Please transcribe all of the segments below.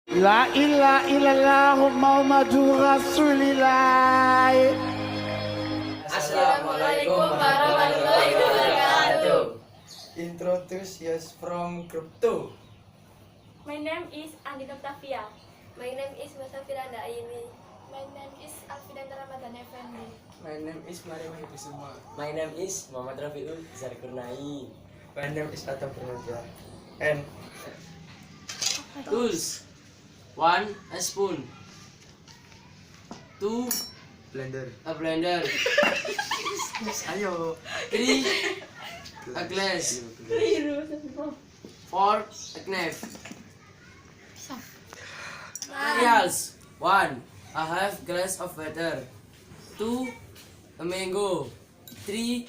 La ilaha illallah Muhammadur Rasulillah. Assalamualaikum warahmatullahi wabarakatuh. Introduce yourself from group 2. My name is Andi Octavia. My name is Musafira Aini. My name is Alfidanta Ramadan Effendi. My name is Kusuma. My name is Muhammad Rafiul Zarkurnai. My name is Adam Berbagai. And Tools: 1 a spoon, 2 blender. a blender, Ayo. 3 a glass, 4 a knife. Materials: 1 a half glass of water, 2 a mango, 3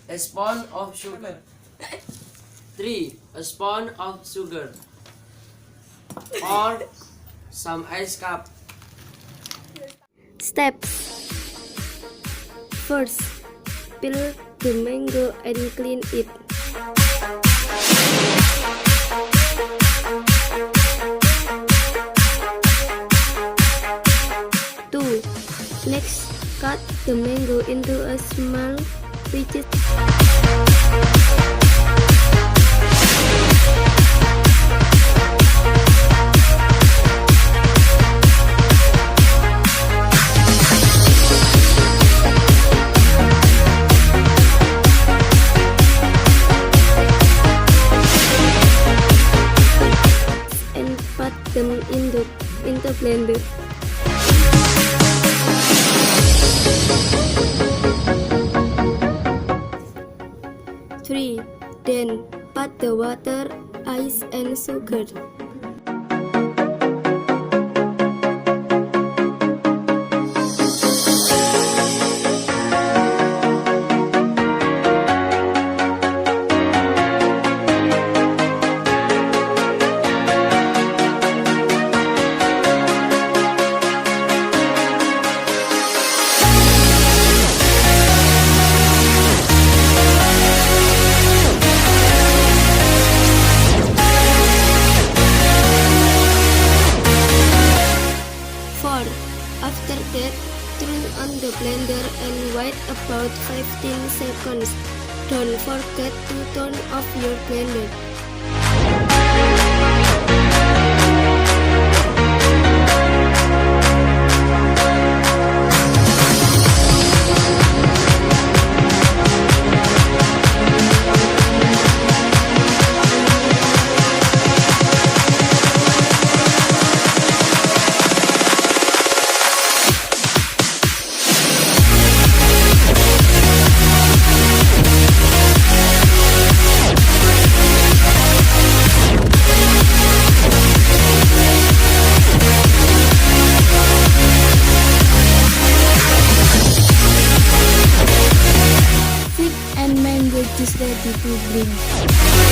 a spoon of sugar, 3 a spoon of sugar, 4 some ice cup. Steps. First, peel the mango and clean it. Two. Next, cut the mango into a small pieces. And put them into blender. Three. Then put the water, ice, and sugar. After that, turn on the blender and wait about 15 seconds. Don't forget to turn off your blender. And mango juice ready to drink.